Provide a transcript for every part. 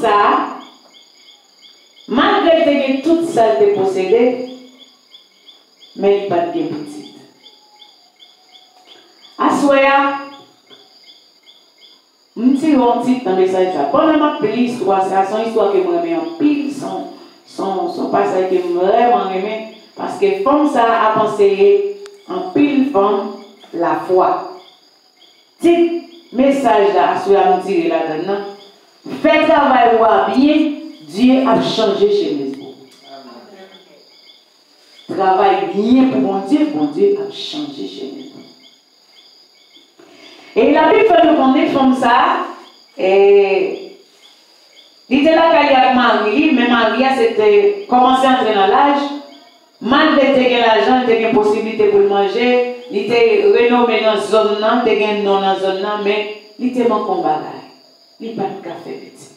ça, malgré que tout ça était possédé, mais il n'y a pas de petite. Assoya, je tire un titre dans le message. Pendant ma petite histoire, c'est une histoire que je remets en pile, son passage que je vraiment aimé, parce que femme ça a pensé en pile femme la foi. Petit message là, Assoya me tire là-dedans. Faites travail bien, Dieu a changé chez les autres. Travaille bien pour mon Dieu a changé chez nous. Et la Bible fait nous connaître comme ça. Et il était là qu'il y a Marie, mais Marie c'était commencé à entrer dans l'âge. Malgré qu'il y a l'argent, il y a une possibilité pour manger. Il était renommé dans la zone, il y a un nom dans la zone, mais il était mon combat. Il n'y a pas de café petit.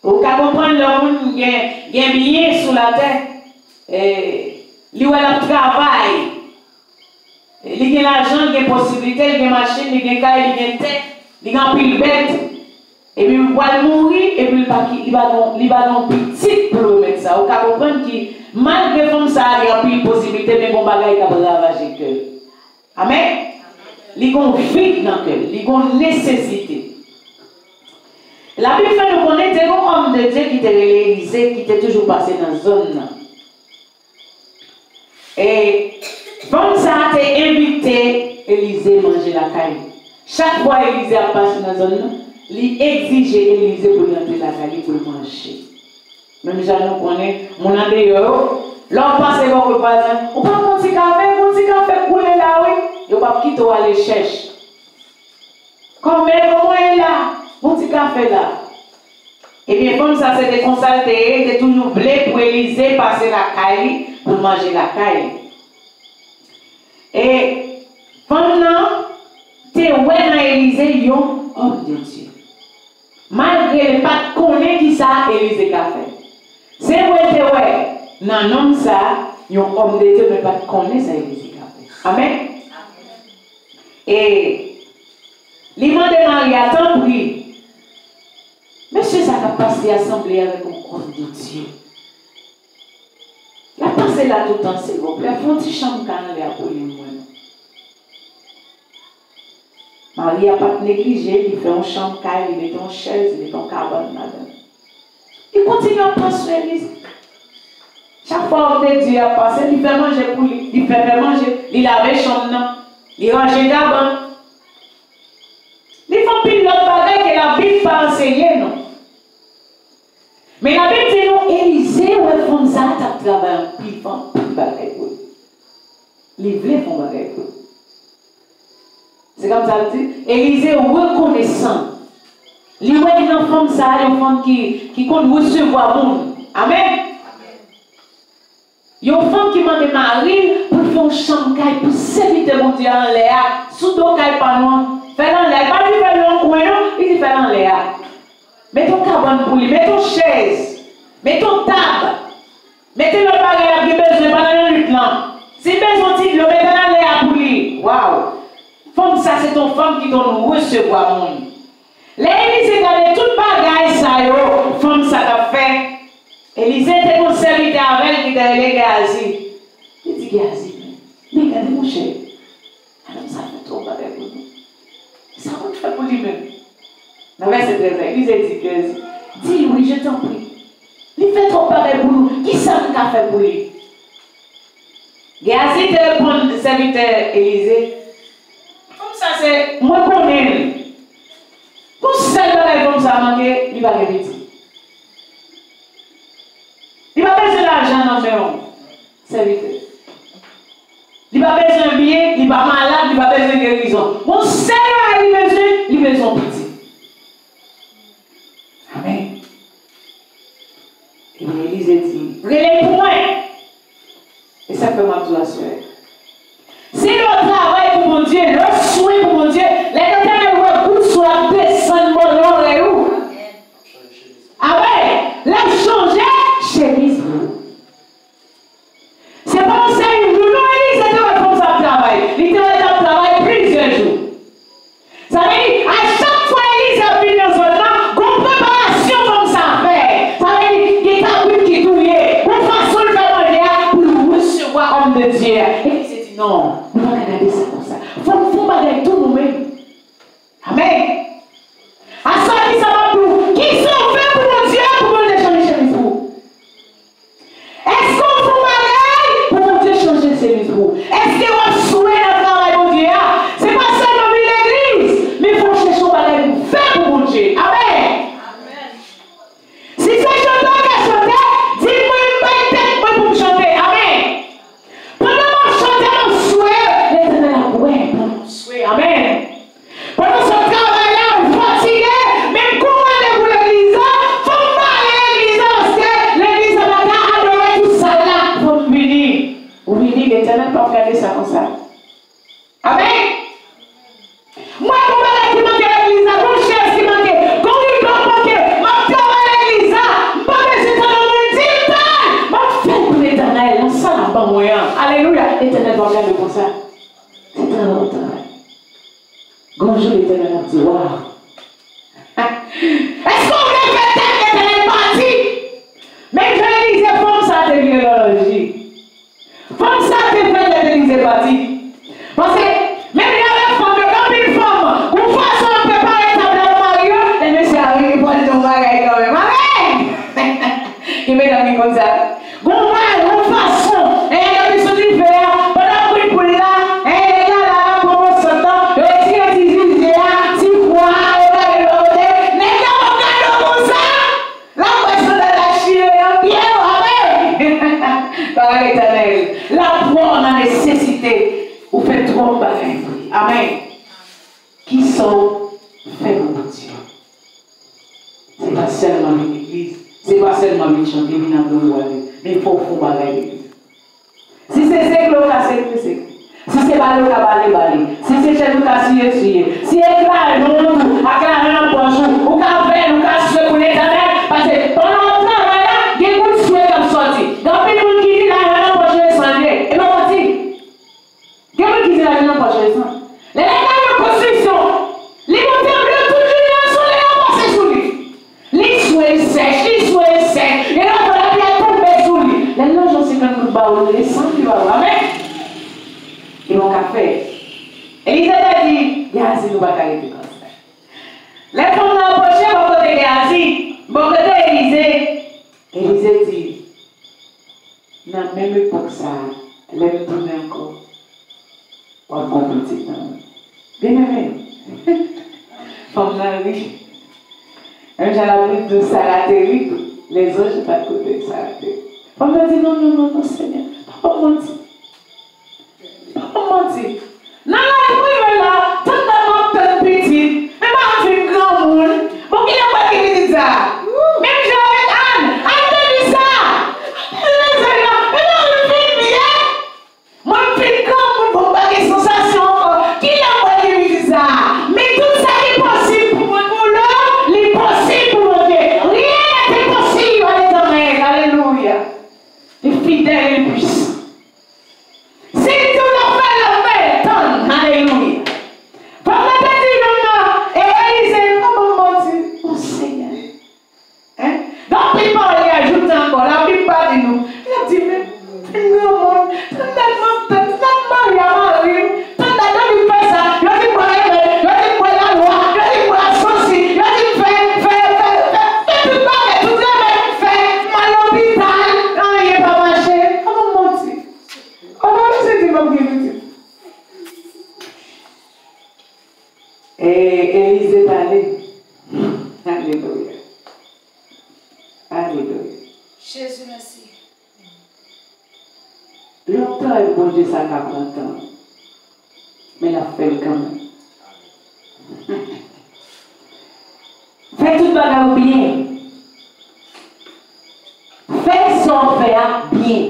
Vous pouvez comprendre le monde qui est bien sous la terre. Il y a le travail. Il y a l'argent, il y a des possibilités, il y a des machines, il y a des cailles, il y a des têtes, il y a des bêtes. Et puis il va mourir et puis il va dans une petite pour remettre ça. Vous pouvez comprendre que malgré comme ça, il y a plus de possibilités, mais bon bagage qui va ravager le cœur. Amen. Il y a un vide dans le cœur, il y a une nécessité. La Bible fait nous connaître un homme de Dieu qui était réalisé, qui était toujours passé dans la zone. Et comme ça a été invité, Élisée manger la caille. Chaque fois Élisée a passé dans la zone, il exigeait Élisée pour entrer la caille pour manger. Même si nous connaissons, mon ami, l'homme passe le repas, on prend mon petit café couler là, oui. Il ne va pas quitter aller chercher. Comment est là? Mon petit café là. Et bien, comme ça, c'était constaté, c'était toujours blé pour Élisée passer la caille pour manger la caille. Et pendant, tu es dans Élisée, un homme de Dieu. Malgré le pas de connaître qui ça, Élisée a fait. C'est vrai, dans l'homme ça, un homme de Dieu, mais pas de connaître ça, Élisée a fait. Amen. Et l'imam de Marie a tant pris. Monsieur, ça a passé assemblée avec un homme de Dieu. La passé là tout le temps, s'il vous plaît. Faut un petit chambre canal pour lui. Marie n'a pas négligé, il fait une chambre caille, il met une chaise, il met une cabane là-dedans. Il continue à passer l'église. Chaque fois que Dieu a passé, il fait manger pour lui. Il fait manger, il lave chambre, il range les cabane. Il faut plus l'autre bagage que la Bible pas enseigner, non. Mais la Bible dit non, Élisée, où est font ça, tu travailles en plus, font plus bagage pour lui. Les vrais font bagage pour lui. C'est comme ça que dit. Élisée reconnaissant. Il y a une femme ça, une femme qui compte recevoir le monde. Amen. Il y a une femme qui m'a Marie pour faire une chambre pour servir mon Dieu en l'air. Sous dos caille pas non. Fais en l'air. Pas lui faire long coin, il dit fais en l'air. Mets ton cabane pour lui, mets ton chaise, mets ton table. Mettez le bagage qui besoin pendant le lutte là. Si besoin de le mettre en l'air pour lui. Waouh. Femme ça c'est ton femme qui doit nous recevoir monde. L'Église regardait tout bagage ça yo, femme ça t'a fait. Élisée était mon serviteur avec qui était les Gazi. Il dit Gazi, mais regardez mon cher. Alors ça fait trop bagage pour nous. Ça va faire pour lui-même. Dans verset 13, Élisée dit Gazi. Dis oui, je t'en prie. Il fait trop bagage pour nous. Qui ça qu'a fait pour lui? Gazi te répond le serviteur Élisée. Comme ça c'est moi connais. Pour celle-là comme ça manquer, il va répéter. Il va baisser l'argent dans mes hommes. Serviteur. Il va baisser un billet, il va malade, il va baisser une guérison. Mon celle-là, il besoin petit. Amen. Et bien, Élisée dit, relève pour moi. Et ça fait ma douleur. Si le travail pour mon Dieu, le souhait pour mon Dieu, les éternels recoupent sur la descente mon nom et où? Amen. La changer chemise. C'est pas ça, nous Élisée était comme ça travail. Il était en travail plusieurs jours. Ça veut dire, à chaque fois Élisée a venu dans un temps, une préparation comme pas regarder ça comme ça. Amen. Moi, je ne vais pas manquer l'église, mon cher, qui manque. Quand il doit manquer, je vais l'église, je ne vais pas laisser ton nom de dire, je vais faire pour l'éternel. Ça n'a pas moyen. Alléluia. L'éternel va regarder comme ça. C'est très important. Bonjour, l'éternel a dit, waouh. Est-ce qu'on veut faire l'éternel parti? Mais je disais, comme ça, c'est biologie. Comme ça, c'est fait l'église parti. Parce que, même les femmes, quand une femme, une façon de préparer ta belle mariée, les messieurs arrivent pour le mariage quand même. Amen! Il met dans les comme ça. Une façon, et il y a des différents, pendant que pour là, et les gars là, pour mon sonnement, et si on dit, si quoi, et les gars, on regarde comme ça, la personne de la chier, bien, amen! Par l'éternel, la foi en a nécessité. Vous faites trop de bagailles. Amen. Qui sont faits pour Dieu. Ce n'est pas seulement une église. Ce n'est pas seulement une chanter, mais il faut faire bagaille. Si c'est ce que l'on a, c'est ce que si c'est pas le cas, balé. Si c'est chez nous, c'est si c'est clair, non, à clair, non, bonjour, ou qu'à faire, ou qu'à se pour l'éternel, parce que pendant le temps, là, il y a beaucoup de souhaits comme sorti. Donc, il y a des gens qui disent, là, non, bonjour, et et non, on dit. Qu'est-ce qui dit la vie prochaine? Les gars de construction, les monteurs bleus, toutes les gens sont les passés sous lui. Les souhaits sèches, et là, on a bien tombé sous lui. Les gens, j'en sais quand nous baillons, les sangs qui vont avoir. Amen. Ils vont qu'à faire. Élisée a dit, il y a assez de bagailles de comme ça. Les femmes ont approché, bon côté Géasi, bon côté Élisée dit, n'a même pas que ça, elle est tournée encore. Pas bon petit, non. Bien aimé. Comme ça, oui. J'ai la prise de Salatéry. Les autres, je n'ai pas de côté de Salatéry. On m'a dit non, Seigneur. Pas mentir. Pas mentir. Non, oui, là, tout le monde est petit. Mais moi, je suis un grand monde. Bon, il n'y a pas qui me dit ça. Même je avec Anne. Anne me dit ça. Moi, je suis grand monde pour pas de sensation. Qui n'a pas qui me dit ça? Mais tout ça est possible pour l'homme, il est possible pour mon Dieu. Rien n'est impossible à l'éternel. Alléluia. Les fidèles et les puissants. Si tout le fait, donne. Alléluia. Comme on a dit, et Élisée, comment on dit? Oh Seigneur. Hein? Donc, il parle, il ajoute encore. La Bible parle de nous. Il a dit, mais, non, et Élisée parlait. Alléluia. Alléluia. Jésus, merci. Longtemps, et bon Dieu, ça n'a pas longtemps. Mais il a fait quand même. Fais tout bagarre bien. Fais son faire bien.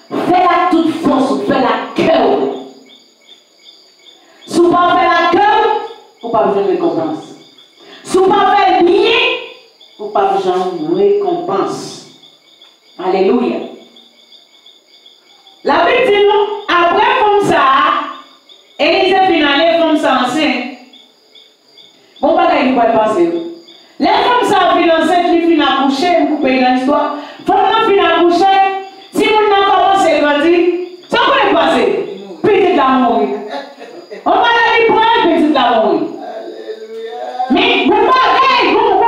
Fais-la toute force, fais-la cœur. Si vous ne faites pas la cœur, vous n'avez pas besoin de récompense. Si vous ne faites pas bien, vous n'avez pas besoin de récompense. Alléluia. La Bible dit non, après comme ça, Élisée finale comme ça enceinte. Bon, pas qu'il va passer. Les femmes ça finissent enceinte, ils finissent à coucher, vous pouvez dans l'histoire. Femmes finissent à coucher, si vous n'avez pas commencé à grandir, ça peut passer. Petite la mourir. On va aller prendre petite la mourir. Mais vous ne pouvez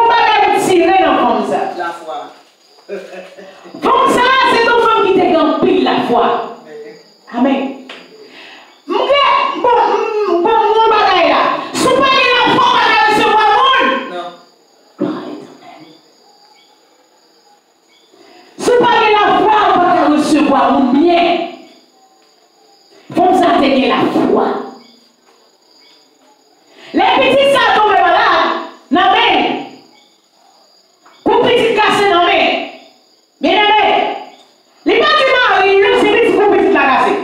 pas tirer comme ça. La foi. Comme ça, c'est une femme qui te gagne pile la foi. Amen. Bon, bagaille là. Si vous pas la foi, vous allez recevoir le monde. Non. Si vous pas la foi, vous allez recevoir le monde bien. Comme ça, vous la foi. Les petits ça tombent malades. Non mais. Pour petits cassés, non mais. Bien aimé. Les bâtiments, c'est petit pour petit la casser.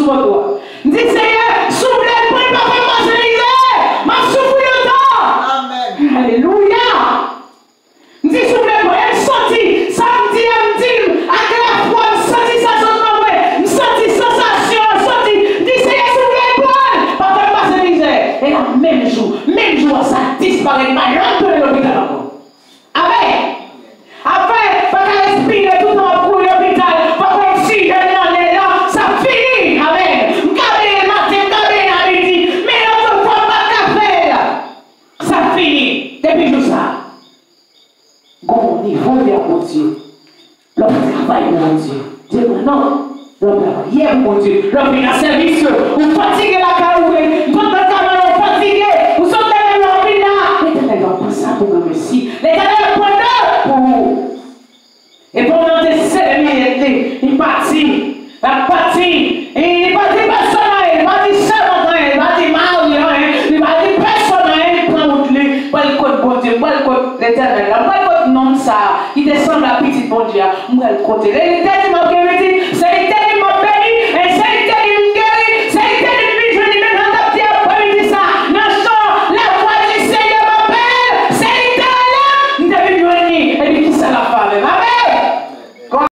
sous votre doigt. Dis Seigneur, souffle le point, pas évangéliser. Ma souffle le temps. Amen. Alléluia. Dis souffle le point, elle sortit. Samedi, à la fois, sorti ça sur moi. Sorti sensation, sorti. Dis Seigneur, souffle le point, pas évangéliser. Et la même jour, ça disparaît. Malheur de l'hôpital encore. Amen. Après, pas qu'à respirer tout le temps pour l'hôpital, pas qu'on s'y là, ça finit. Amen. Regardez le matin, regardez la midi, mais l'autre fois, pas qu'à faire. Ça finit. Depuis tout ça. Bon niveau de mon Dieu. L'homme travaille pour mon Dieu. Dieu, non. L'homme travaille pour mon Dieu. L'homme est en service. Vous fatiguez la carouée. Vous êtes fatigué. Vous êtes dans l'hôpital. L'Éternel va prendre ça pour vous aussi. L'Éternel prend pour vous. Et pendant des cérémonies, il partit. La partie. Et il partit personnel. Il partit seul. Il partit marié. Il partit personnel. Il prend votre lit. Pas le code bon Dieu. Pas le code l'Éternel. Pas le code non ça. Il descend la petite bon Dieu. Moi le côté. L'Éternel